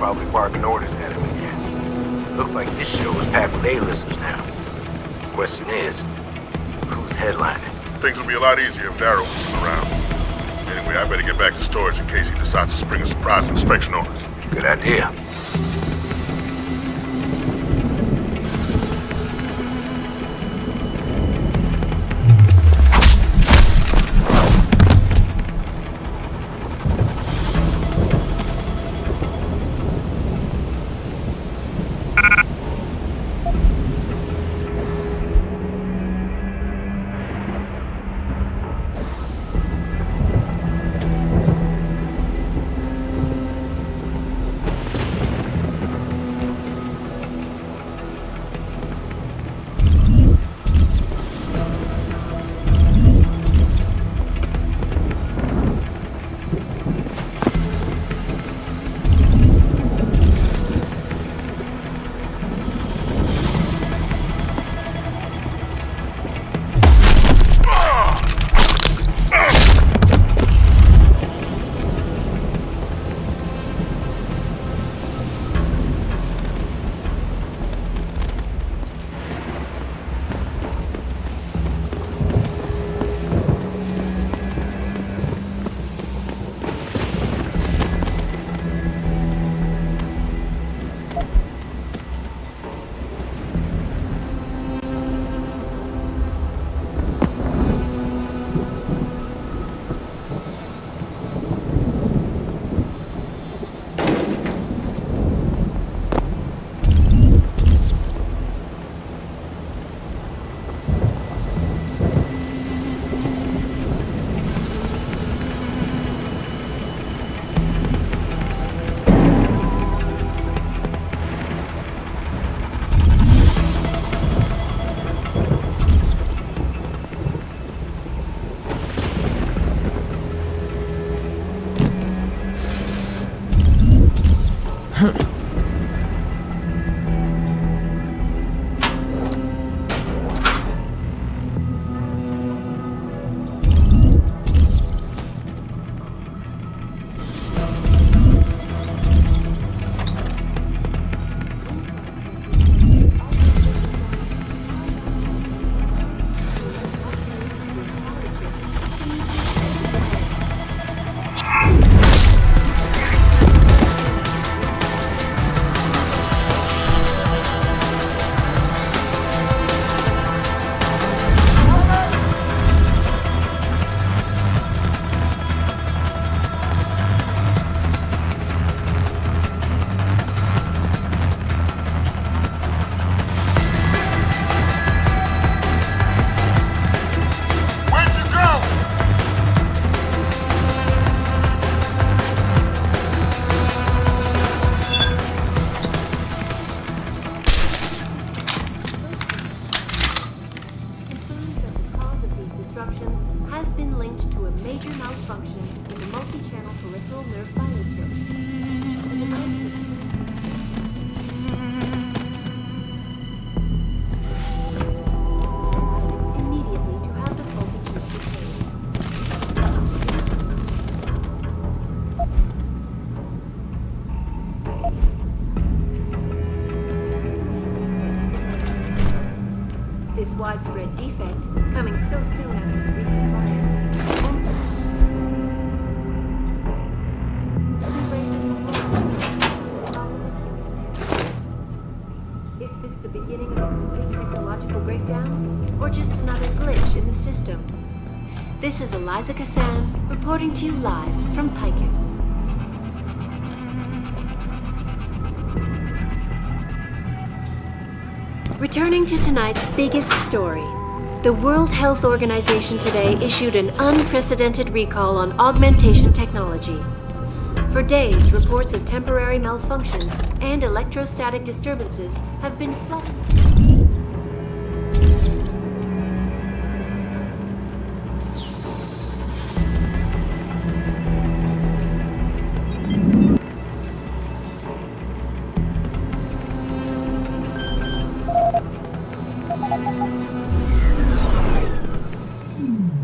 probably barking orders at him again. Looks like this show is packed with A-listers now. Question is, who's headlining? Things would be a lot easier if Darrow was still around. Anyway, I better get back to storage in case he decides to spring a surprise inspection on us. Good idea. Widespread defect, coming so soon after the recent riots. Is this the beginning of a complete technological breakdown, or just another glitch in the system? This is Eliza Kassan, reporting to you live from Picus. Returning to tonight's biggest story, the World Health Organization today issued an unprecedented recall on augmentation technology. For days, reports of temporary malfunctions and electrostatic disturbances have been flooded.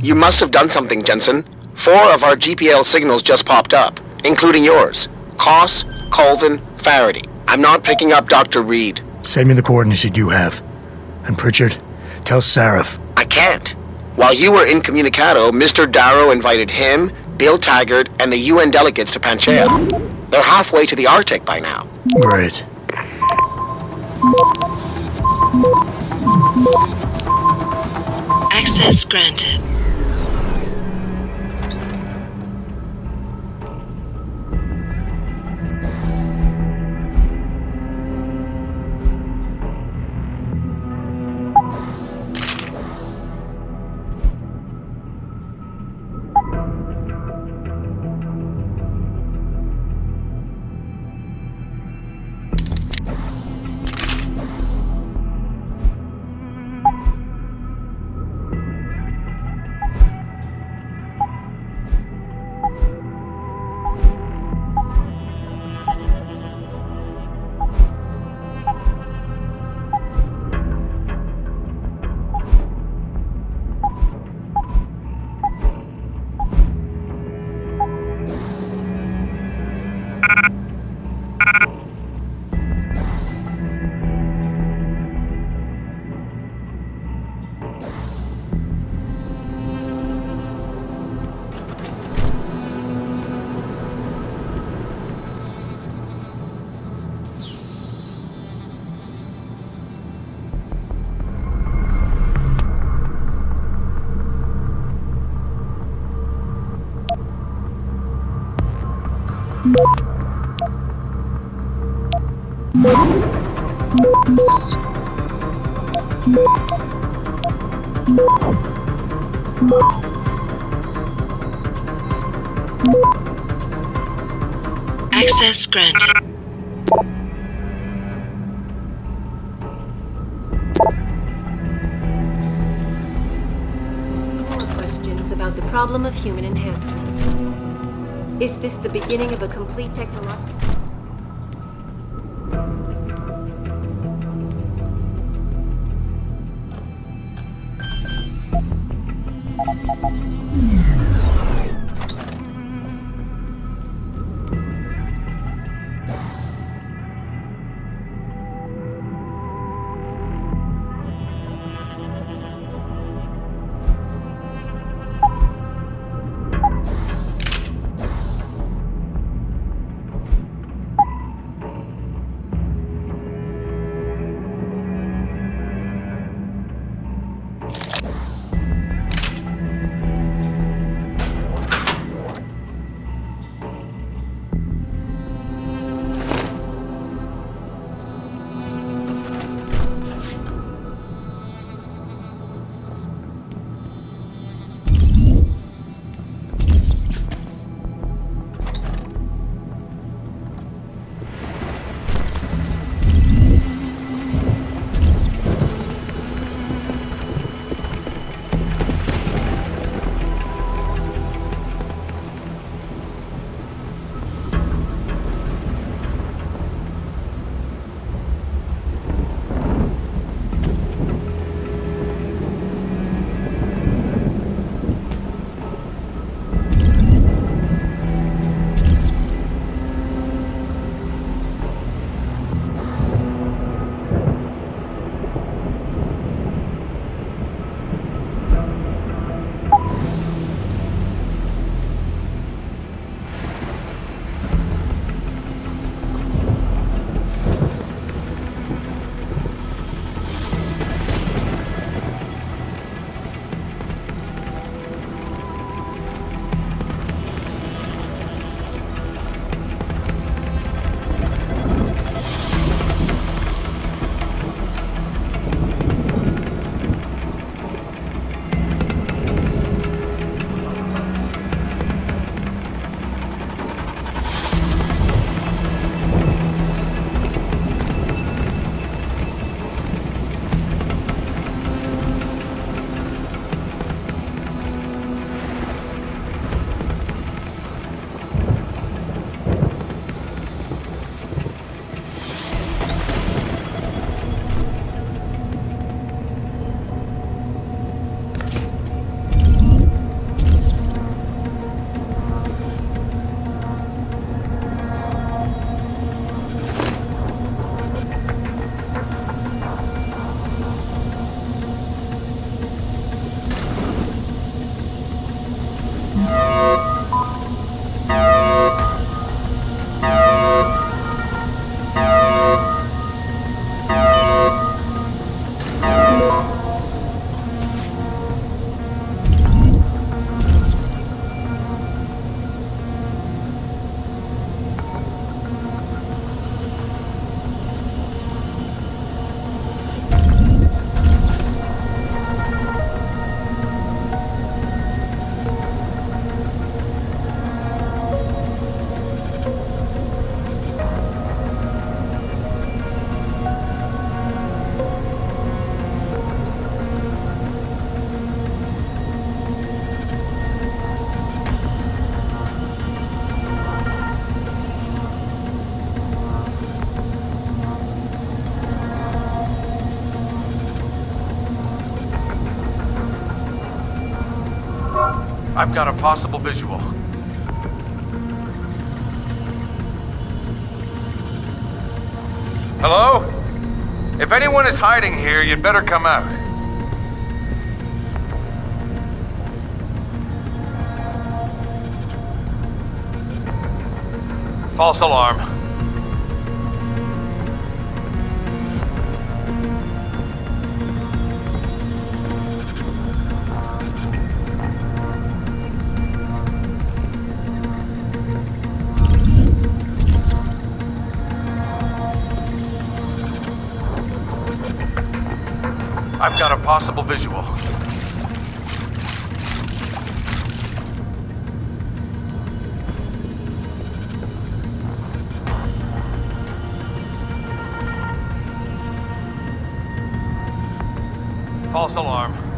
You must have done something, Jensen. 4 of our GPL signals just popped up, including yours. Koss, Colvin, Faraday. I'm not picking up Dr. Reed. Send me the coordinates you do have. And Pritchard, tell Sarif. I can't. While you were incommunicado, Mr. Darrow invited him, Bill Taggart, and the UN delegates to Panchea. They're halfway to the Arctic by now. Great. Access granted. Access granted. More questions about the problem of human enhancement. Is this the beginning of a complete technological... I've got a possible visual. Hello? If anyone is hiding here, you'd better come out. False alarm. I've got a possible visual. False alarm.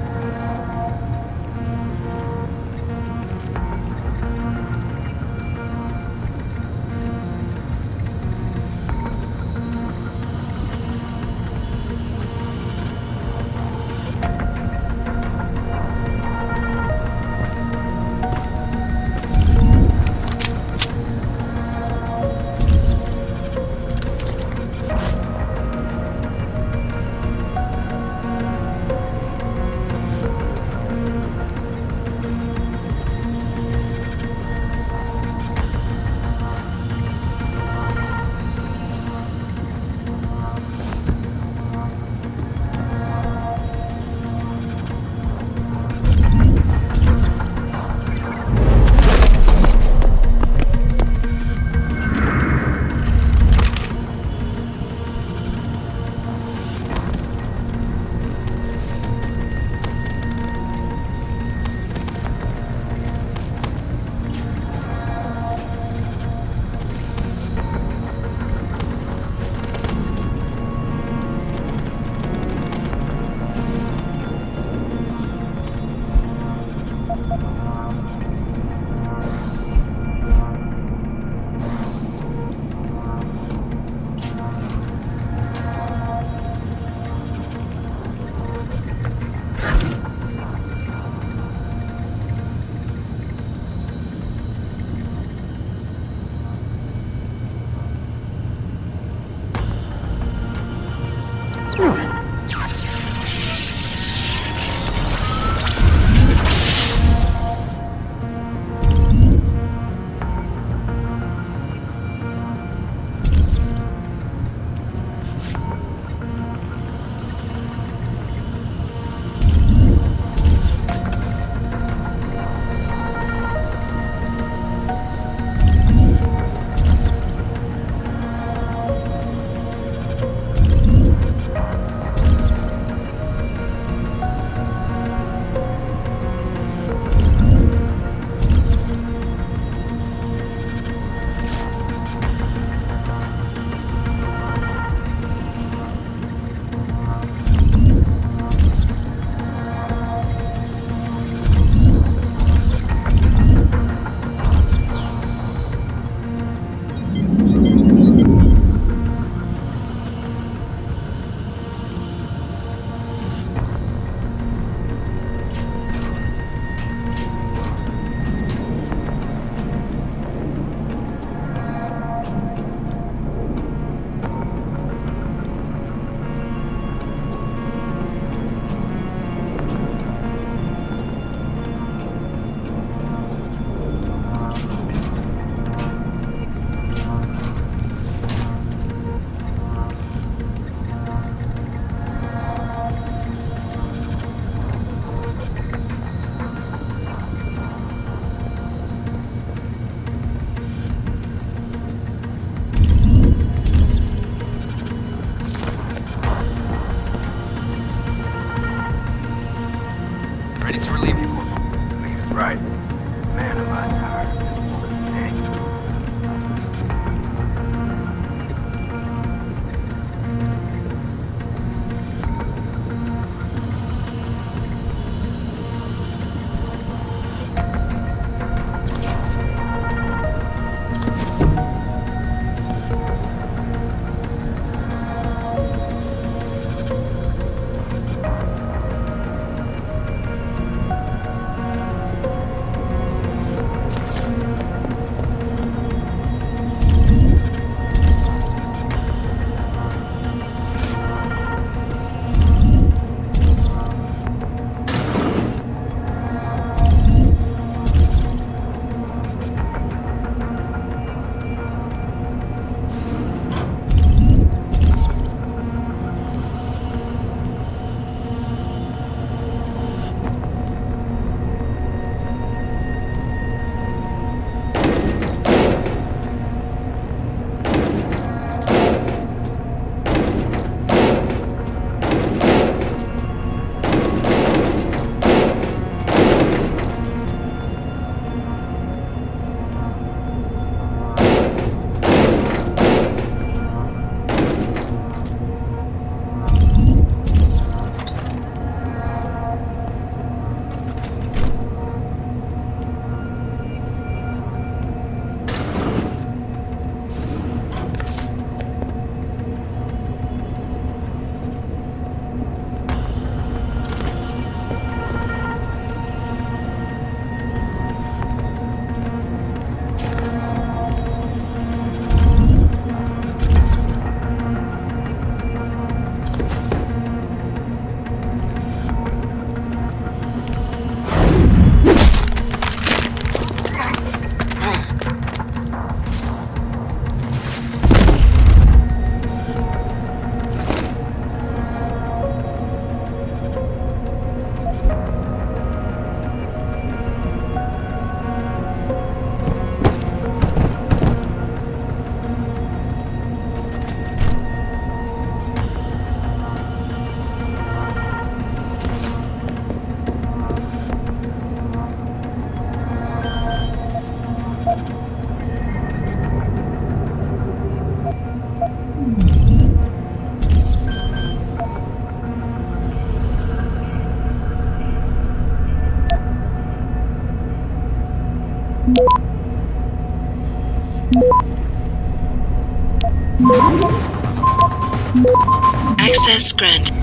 Access granted.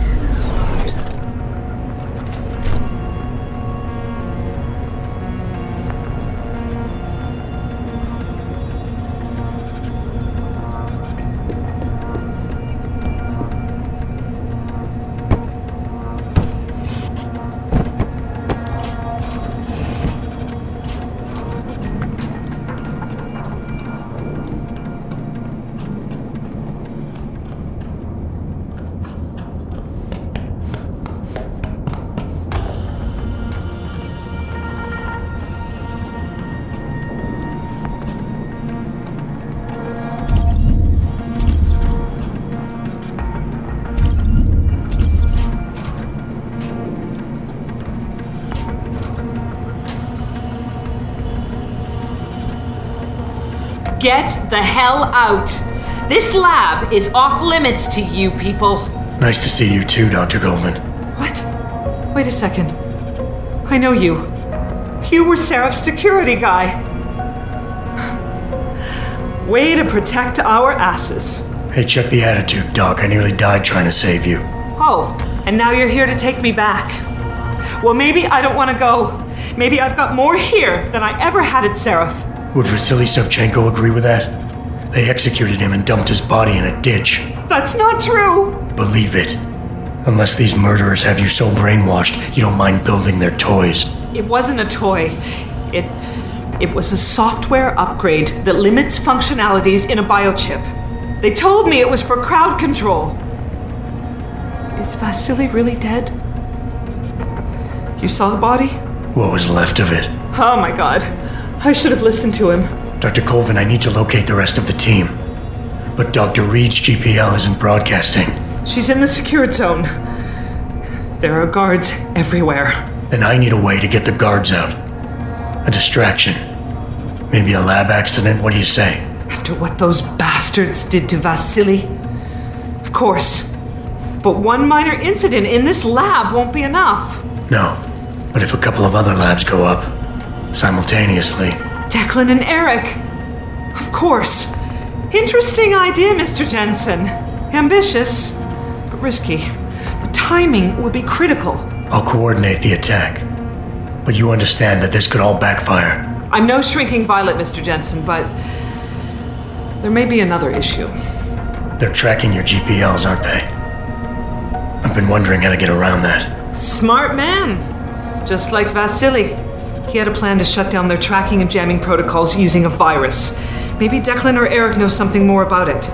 Get the hell out! This lab is off limits to you people. Nice to see you too, Dr. Goldman. What? Wait a second. I know you. You were Seraph's security guy. Way to protect our asses. Hey, check the attitude, Doc. I nearly died trying to save you. Oh, and now you're here to take me back. Well, maybe I don't want to go. Maybe I've got more here than I ever had at Seraph. Would Vasily Savchenko agree with that? They executed him and dumped his body in a ditch. That's not true! Believe it. Unless these murderers have you so brainwashed, you don't mind building their toys. It wasn't a toy. It was a software upgrade that limits functionalities in a biochip. They told me it was for crowd control. Is Vasily really dead? You saw the body? What was left of it? Oh my god. I should have listened to him. Dr. Colvin, I need to locate the rest of the team. But Dr. Reed's GPL isn't broadcasting. She's in the secured zone. There are guards everywhere. Then I need a way to get the guards out. A distraction. Maybe a lab accident, what do you say? After what those bastards did to Vasily? Of course. But one minor incident in this lab won't be enough. No, but if a couple of other labs go up, simultaneously. Declan and Eric. Of course. Interesting idea, Mr. Jensen. Ambitious, but risky. The timing will be critical. I'll coordinate the attack. But you understand that this could all backfire. I'm no shrinking violet, Mr. Jensen, but there may be another issue. They're tracking your GPLs, aren't they? I've been wondering how to get around that. Smart man. Just like Vasily. He had a plan to shut down their tracking and jamming protocols using a virus. Maybe Declan or Eric know something more about it.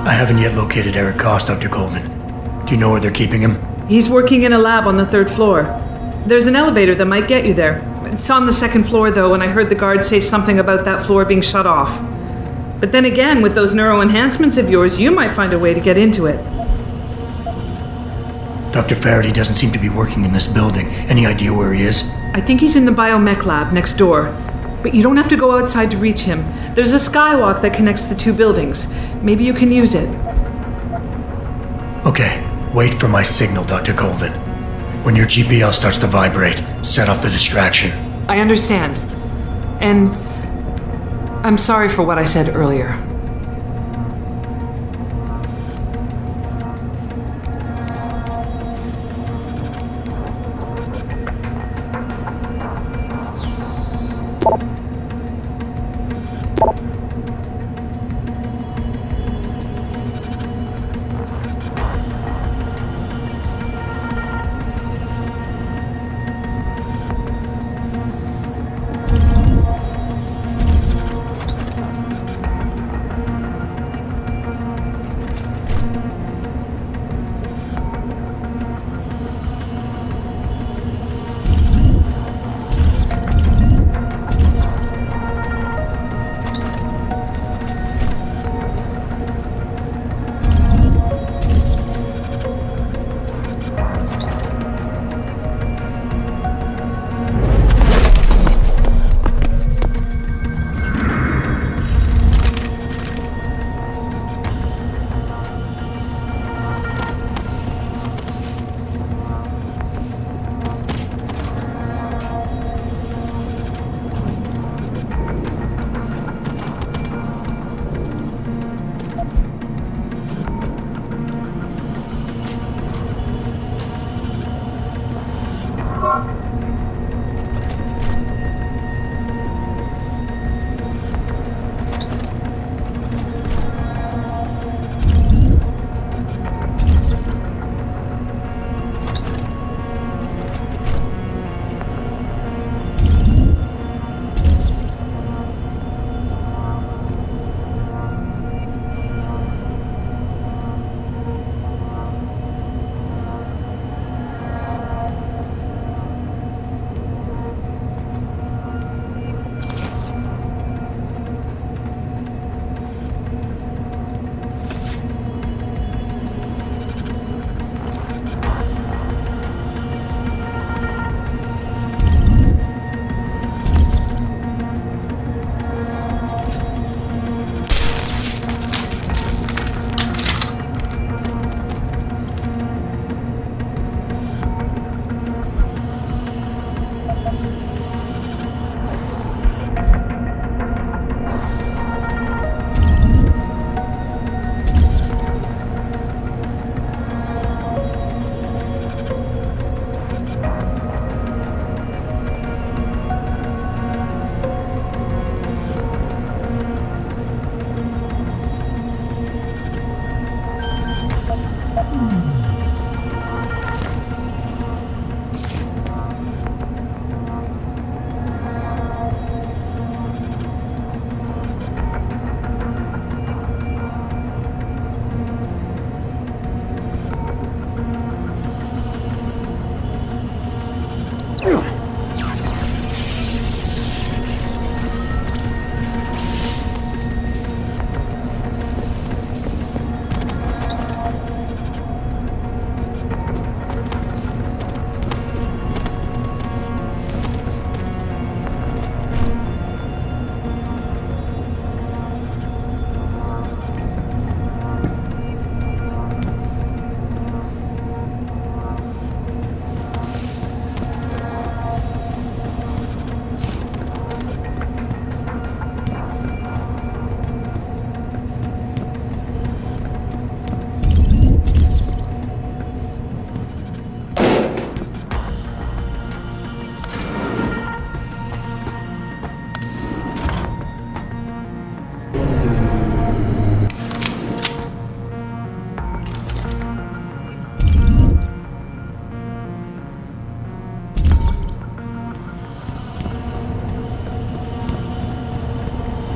I haven't yet located Eric Koss, Dr. Colvin. Do you know where they're keeping him? He's working in a lab on the 3rd floor. There's an elevator that might get you there. It's on the 2nd floor, though, and I heard the guard say something about that floor being shut off. But then again, with those neuro enhancements of yours, you might find a way to get into it. Dr. Faraday doesn't seem to be working in this building. Any idea where he is? I think he's in the biomech lab next door. But you don't have to go outside to reach him. There's a skywalk that connects the 2 buildings. Maybe you can use it. Okay, wait for my signal, Dr. Colvin. When your GPL starts to vibrate, set off the distraction. I understand. And I'm sorry for what I said earlier.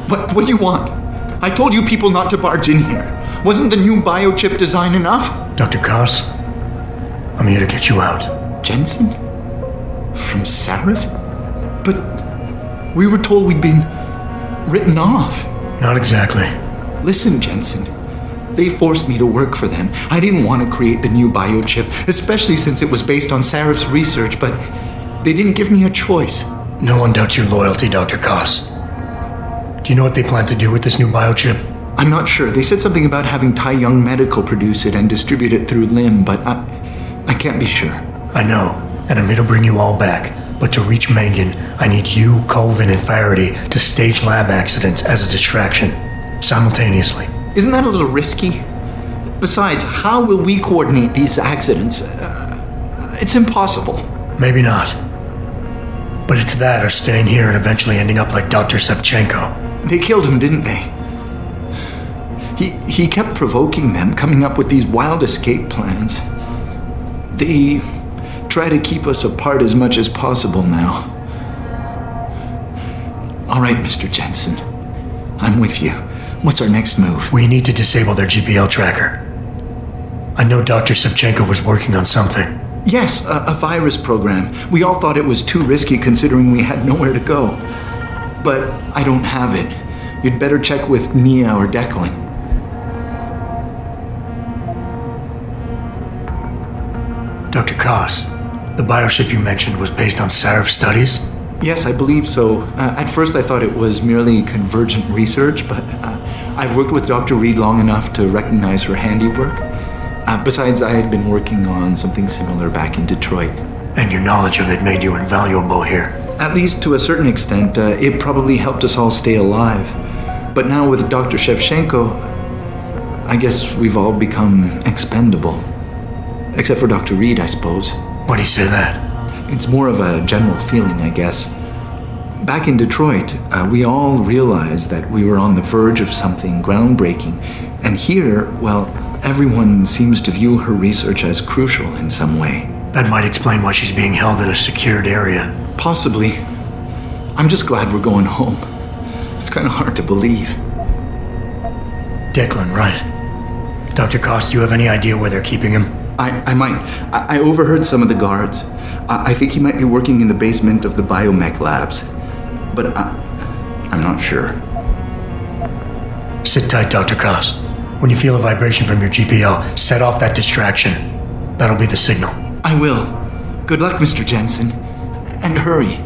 What do you want? I told you people not to barge in here. Wasn't the new biochip design enough? Dr. Koss, I'm here to get you out. Jensen? From Sarif? But we were told we'd been written off. Not exactly. Listen, Jensen. They forced me to work for them. I didn't want to create the new biochip, especially since it was based on Sarif's research, but they didn't give me a choice. No one doubts your loyalty, Dr. Koss. Do you know what they plan to do with this new biochip? I'm not sure. They said something about having Tai Young Medical produce it and distribute it through LIM, but I can't be sure. I know, and I'm here to bring you all back. But to reach Megan, I need you, Colvin, and Faraday to stage lab accidents as a distraction, simultaneously. Isn't that a little risky? Besides, how will we coordinate these accidents? It's impossible. Maybe not. But it's that or staying here and eventually ending up like Dr. Sevchenko. They killed him, didn't they? He kept provoking them, coming up with these wild escape plans. They try to keep us apart as much as possible now. All right, Mr. Jensen. I'm with you. What's our next move? We need to disable their GPL tracker. I know Dr. Sevchenko was working on something. Yes, a virus program. We all thought it was too risky considering we had nowhere to go. But I don't have it. You'd better check with Nia or Declan. Dr. Koss, the biochip you mentioned was based on Sarif studies? Yes, I believe so. At first I thought it was merely convergent research, but I've worked with Dr. Reed long enough to recognize her handiwork. Besides, I had been working on something similar back in Detroit. And your knowledge of it made you invaluable here. At least to a certain extent, it probably helped us all stay alive. But now with Dr. Shevchenko, I guess we've all become expendable. Except for Dr. Reed, I suppose. Why do you say that? It's more of a general feeling, I guess. Back in Detroit, we all realized that we were on the verge of something groundbreaking. And here, well, everyone seems to view her research as crucial in some way. That might explain why she's being held in a secured area. Possibly. I'm just glad we're going home. It's kind of hard to believe. Declan, right. Dr. Koss, do you have any idea where they're keeping him? I might. I overheard some of the guards. I think he might be working in the basement of the biomech labs. But I'm not sure. Sit tight, Dr. Koss. When you feel a vibration from your GPL, set off that distraction. That'll be the signal. I will. Good luck, Mr. Jensen. And hurry.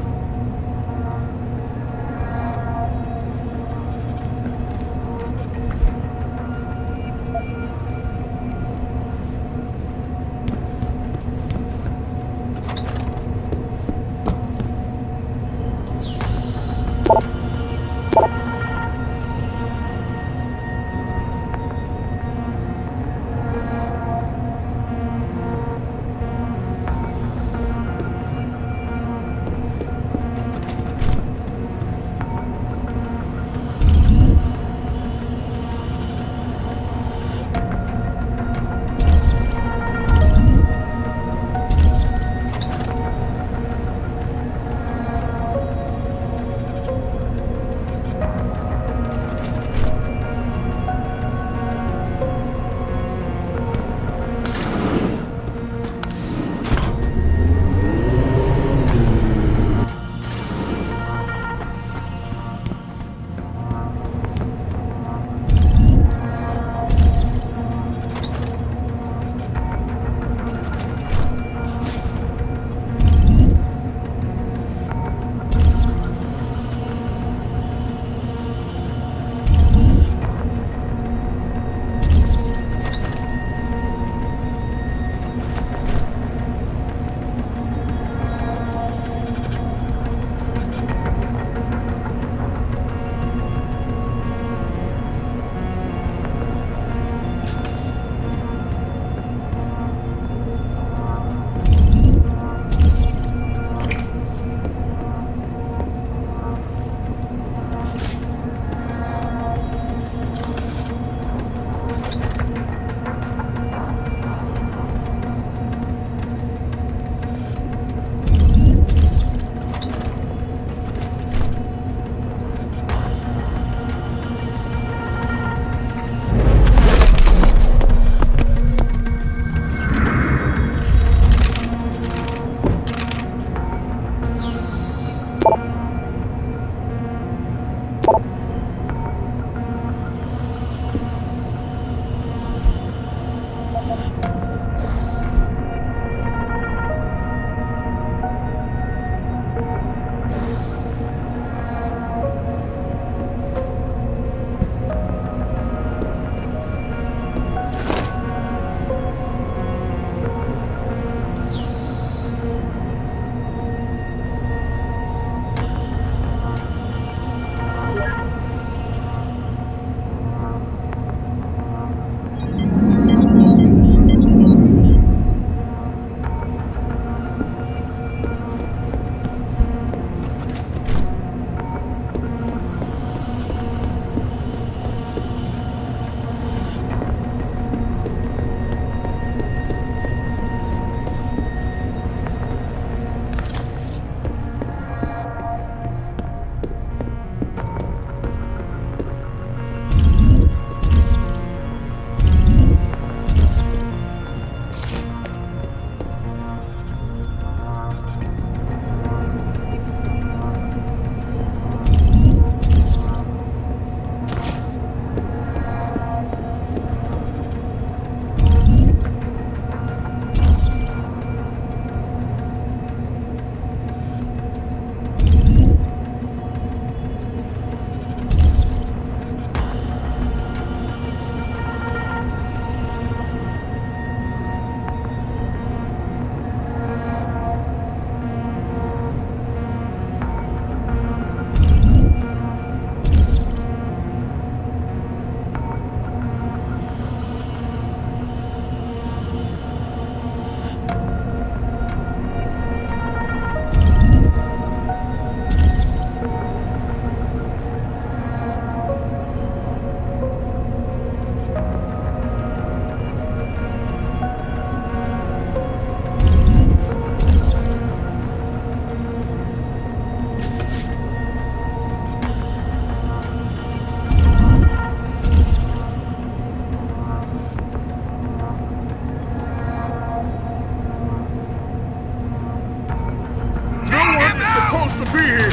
to be here!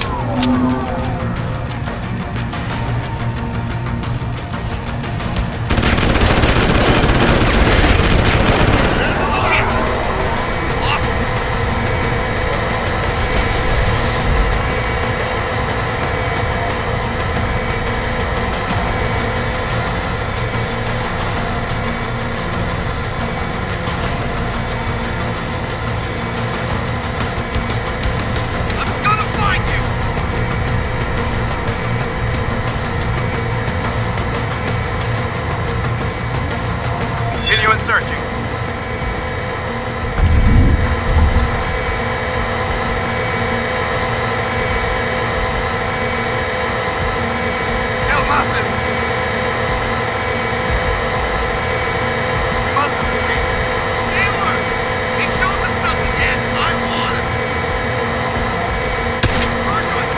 Continuing searching. Still nothing! He must have escaped. Taylor! He shows himself again! I want him! We're doing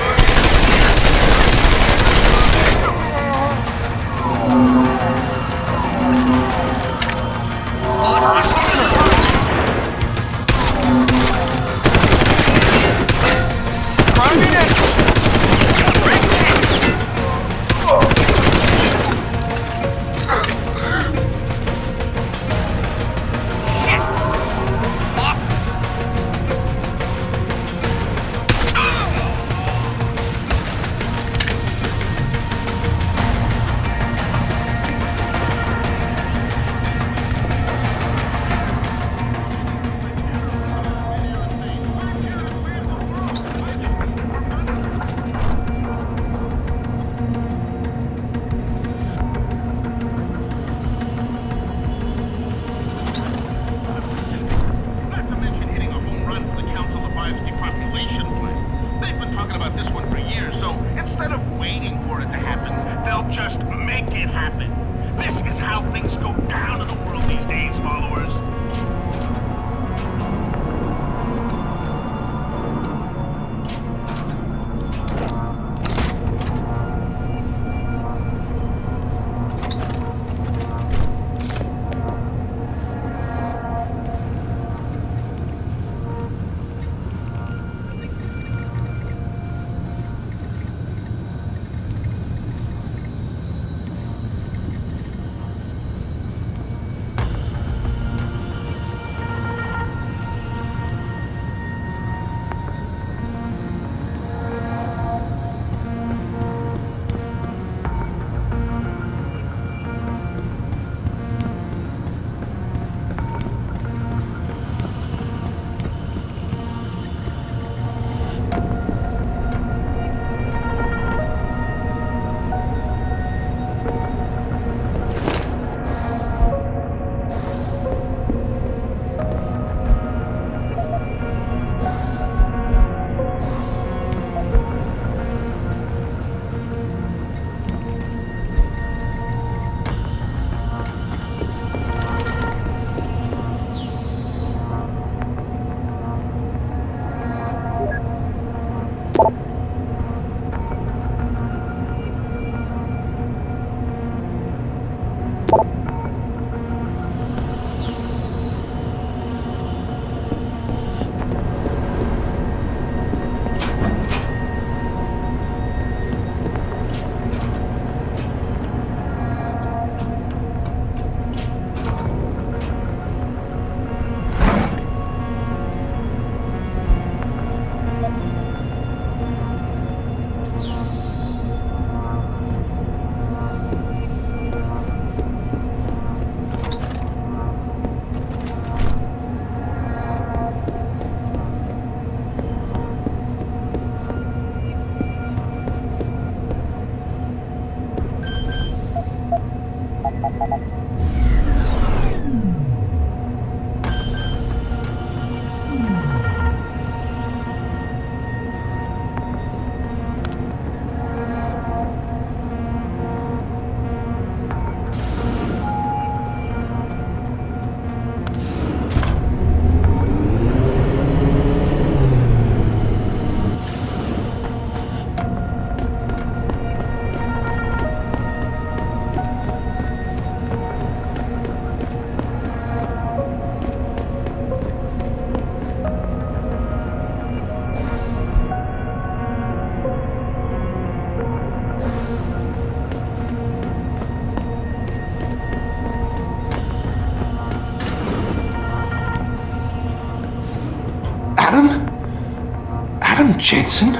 Jensen?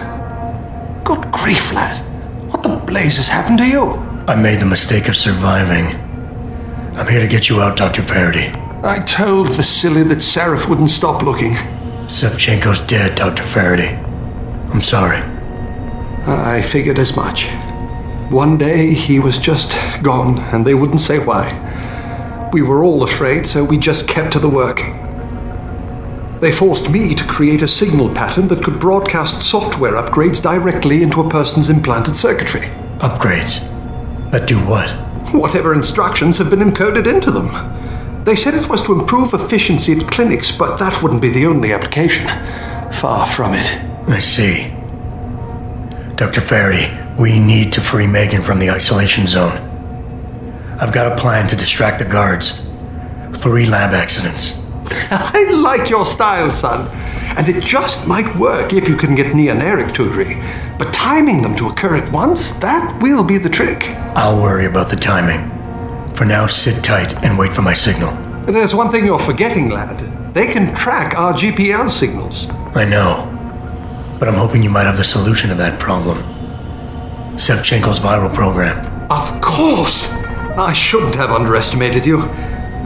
Good grief, lad. What the blazes happened to you? I made the mistake of surviving. I'm here to get you out, Dr. Faraday. I told Vasily that Seraph wouldn't stop looking. Sevchenko's dead, Dr. Faraday. I'm sorry. I figured as much. One day he was just gone, and they wouldn't say why. We were all afraid, so we just kept to the work. They forced me to create a signal pattern that could broadcast software upgrades directly into a person's implanted circuitry. Upgrades? That do what? Whatever instructions have been encoded into them. They said it was to improve efficiency at clinics, but that wouldn't be the only application. Far from it. I see. Dr. Faraday, we need to free Megan from the isolation zone. I've got a plan to distract the guards. 3 lab accidents. I like your style, son. And it just might work if you can get Nia and Eric to agree. But timing them to occur at once, that will be the trick. I'll worry about the timing. For now, sit tight and wait for my signal. There's one thing you're forgetting, lad. They can track our GPL signals. I know. But I'm hoping you might have the solution to that problem. Sevchenko's viral program. Of course! I shouldn't have underestimated you.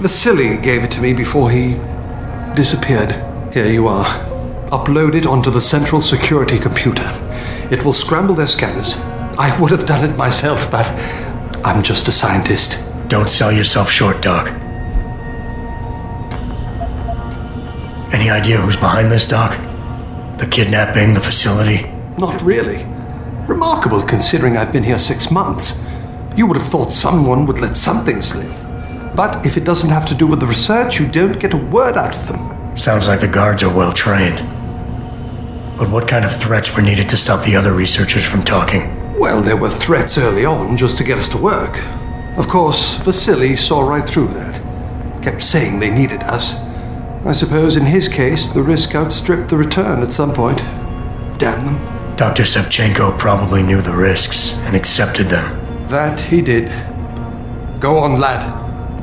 Vasily gave it to me before he disappeared. Here you are. Upload it onto the central security computer. It will scramble their scanners. I would have done it myself, but I'm just a scientist. Don't sell yourself short, Doc. Any idea who's behind this, Doc? The kidnapping, the facility? Not really. Remarkable considering I've been here 6 months. You would have thought someone would let something slip. But if it doesn't have to do with the research, you don't get a word out of them. Sounds like the guards are well trained. But what kind of threats were needed to stop the other researchers from talking? Well, there were threats early on just to get us to work. Of course, Vasily saw right through that. Kept saying they needed us. I suppose in his case, the risk outstripped the return at some point. Damn them. Dr. Sevchenko probably knew the risks and accepted them. That he did. Go on, lad.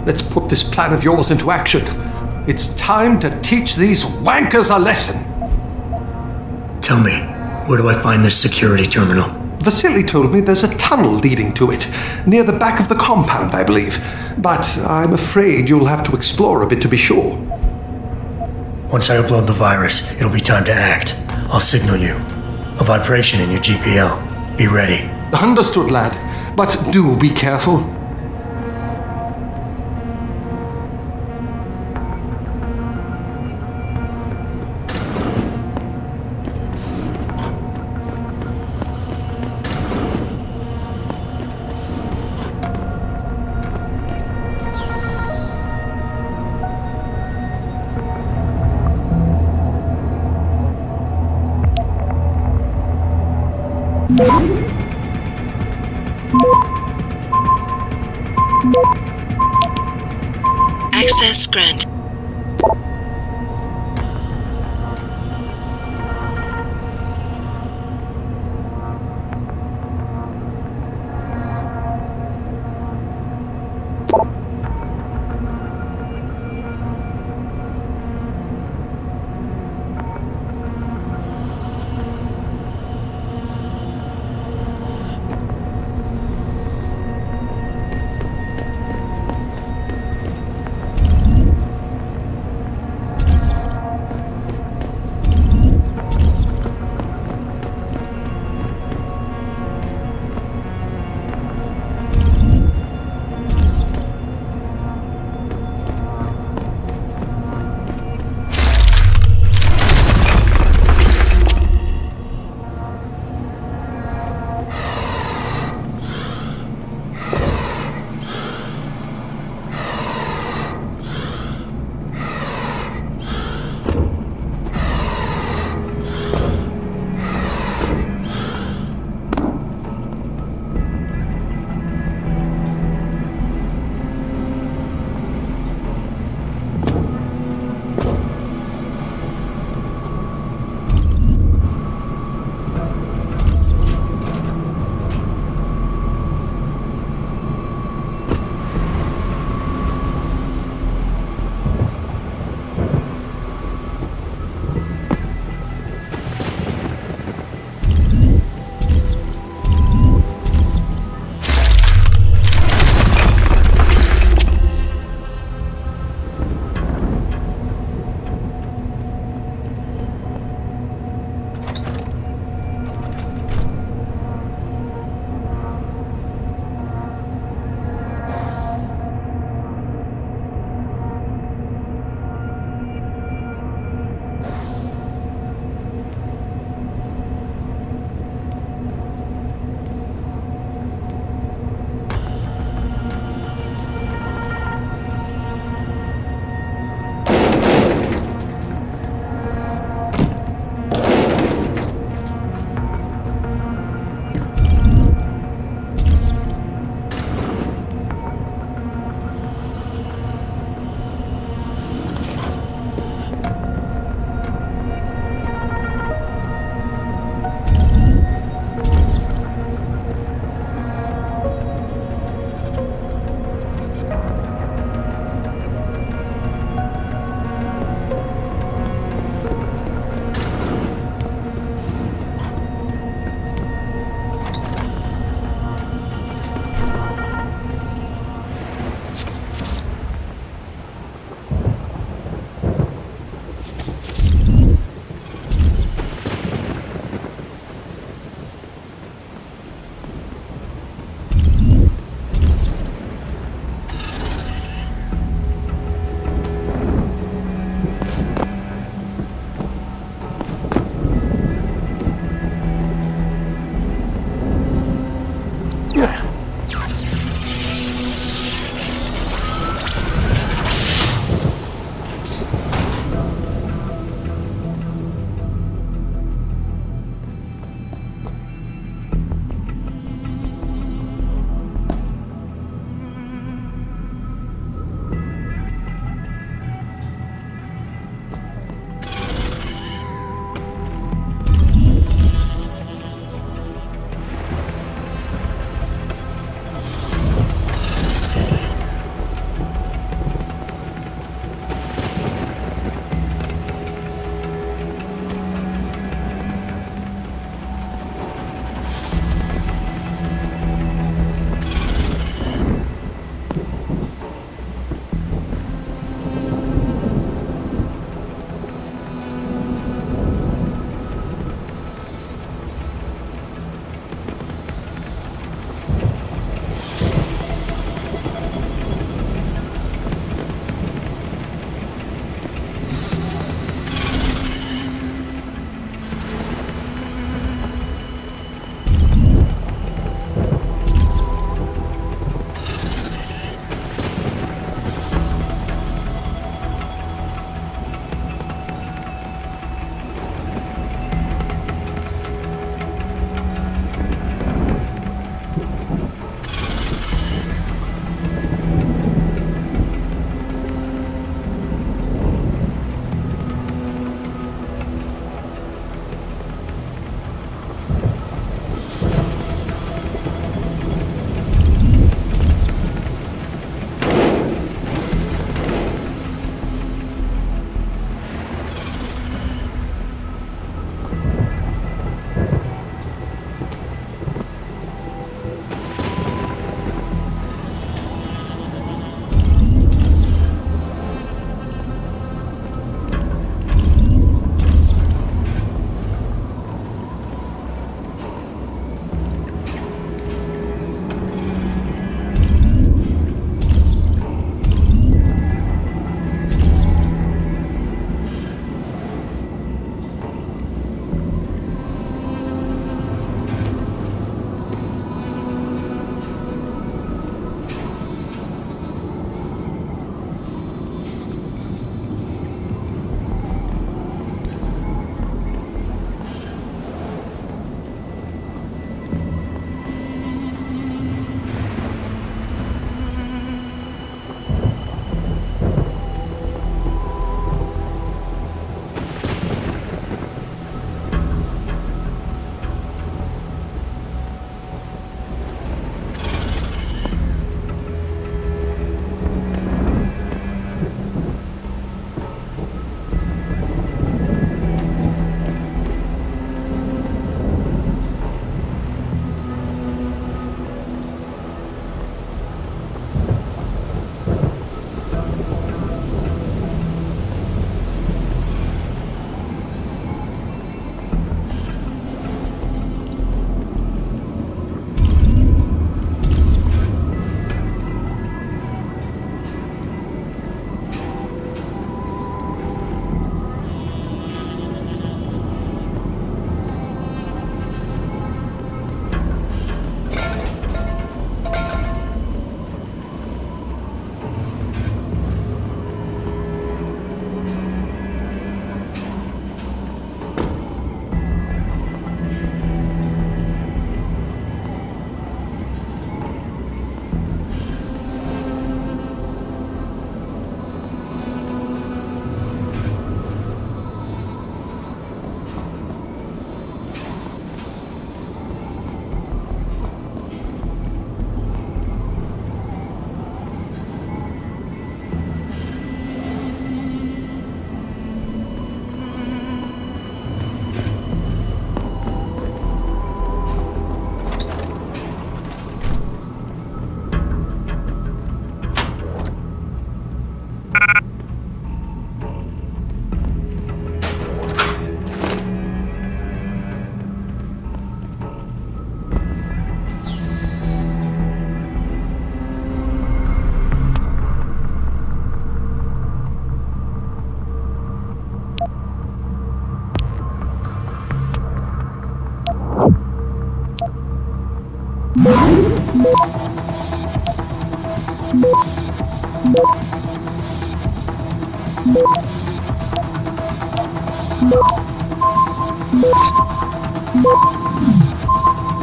Let's put this plan of yours into action. It's time to teach these wankers a lesson. Tell me, where do I find this security terminal? Vasily told me there's a tunnel leading to it, near the back of the compound, I believe. But I'm afraid you'll have to explore a bit to be sure. Once I upload the virus, it'll be time to act. I'll signal you. A vibration in your GPL. Be ready. Understood, lad. But do be careful. Access granted.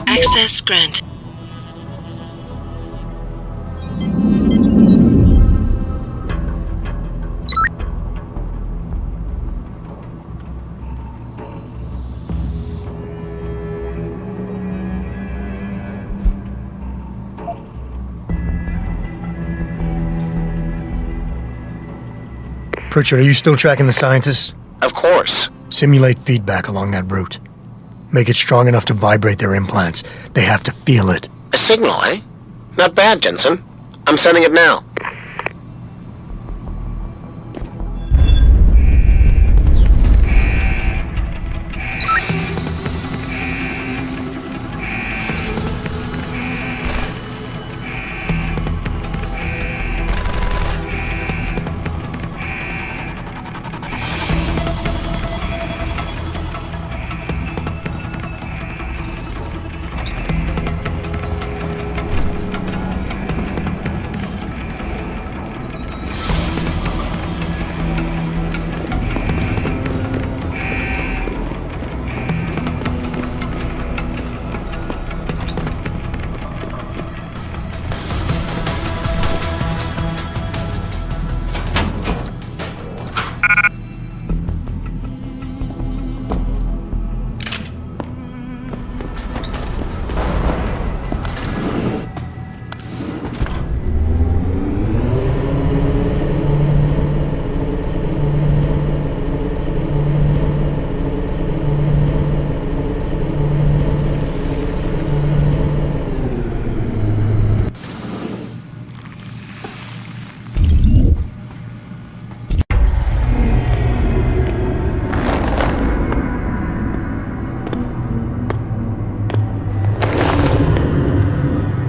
Access granted. Pritchard, are you still tracking the scientists? Of course. Simulate feedback along that route. Make it strong enough to vibrate their implants. They have to feel it. A signal, eh? Not bad, Jensen. I'm sending it now.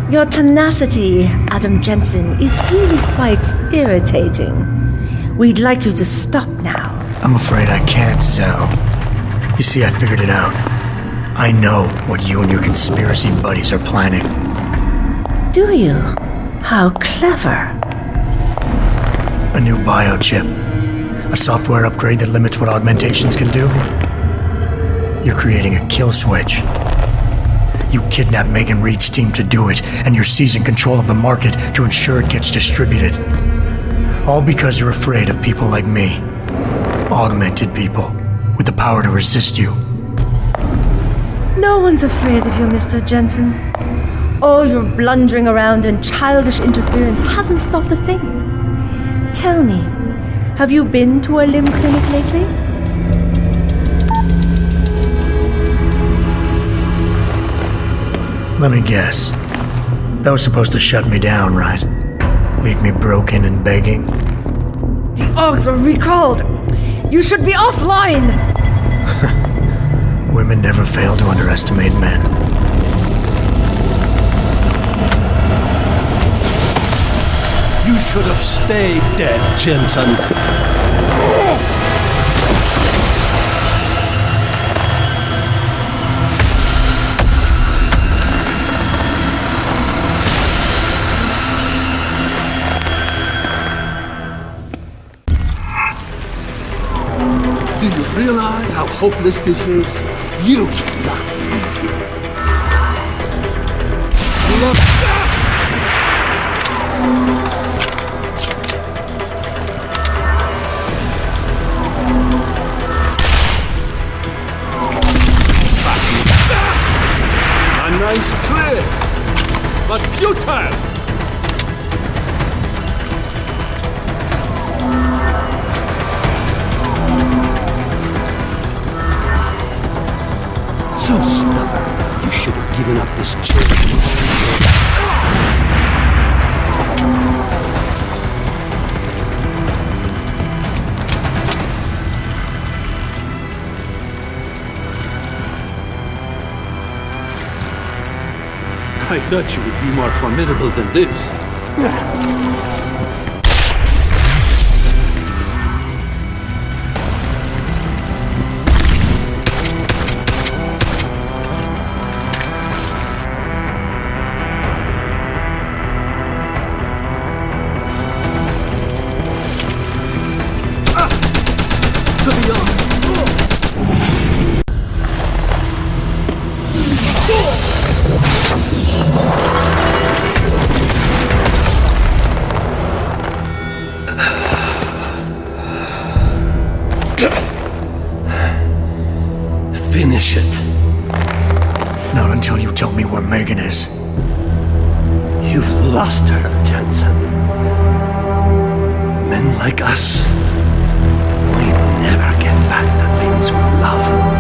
Your tenacity, Adam Jensen, is really quite irritating. We'd like you to stop now. I'm afraid I can't, Zhao. You see, I figured it out. I know what you and your conspiracy buddies are planning. Do you? How clever. A new biochip. A software upgrade that limits what augmentations can do. You're creating a kill switch. You kidnapped Megan Reed's team to do it, and you're seizing control of the market to ensure it gets distributed. All because you're afraid of people like me. Augmented people, with the power to resist you. No one's afraid of you, Mr. Jensen. All your blundering around and childish interference hasn't stopped a thing. Tell me, have you been to a limb clinic lately? Let me guess. That was supposed to shut me down, right? Leave me broken and begging? The Augs were recalled! You should be offline! Women never fail to underestimate men. You should have stayed dead, Jensen. Do you realize how hopeless this is? You got me here. A nice trick, but futile. So stubborn. You should have given up this chase. I thought you would be more formidable than this. tell me where Megan is. You've lost her, Jensen. Men like us, we never get back the things we love.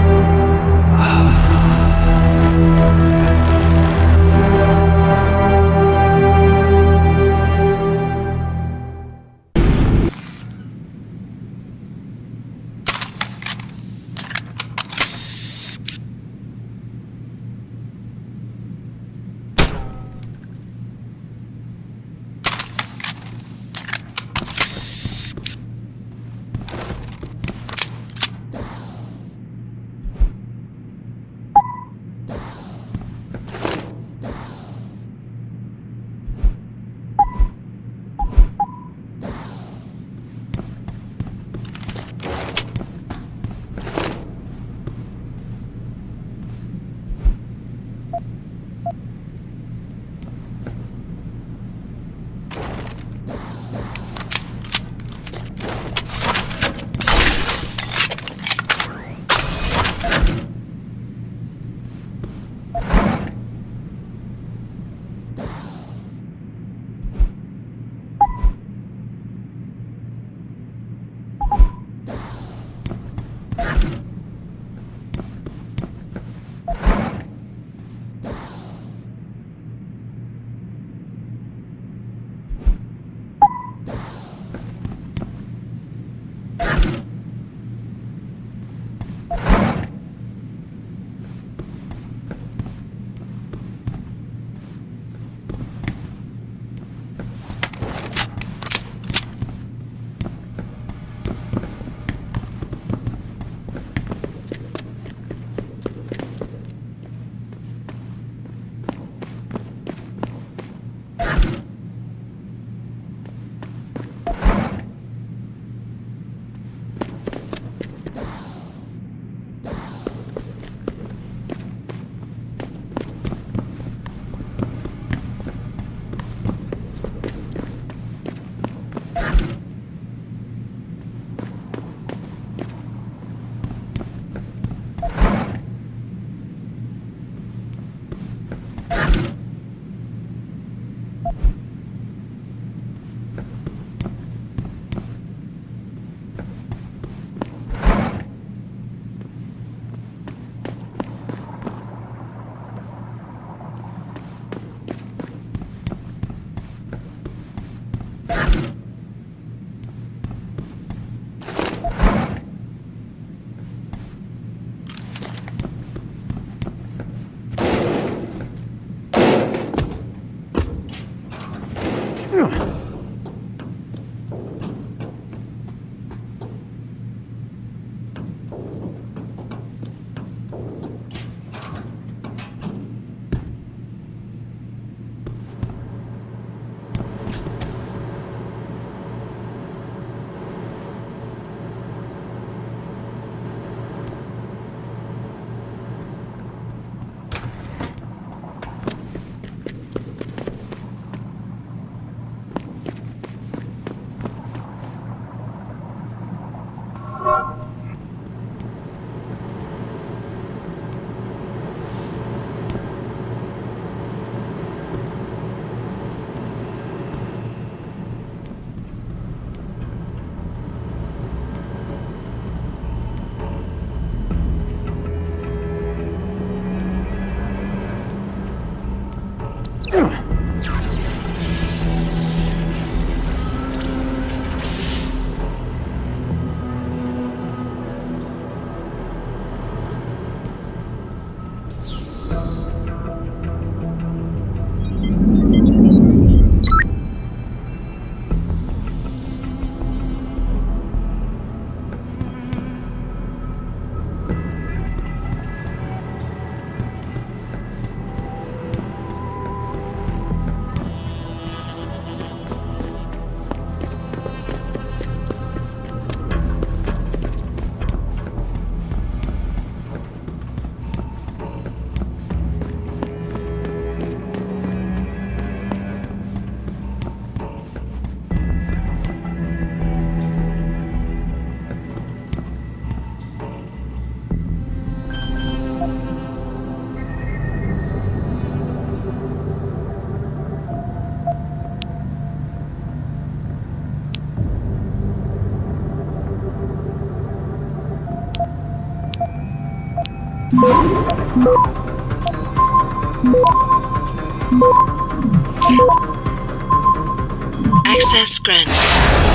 Access granted.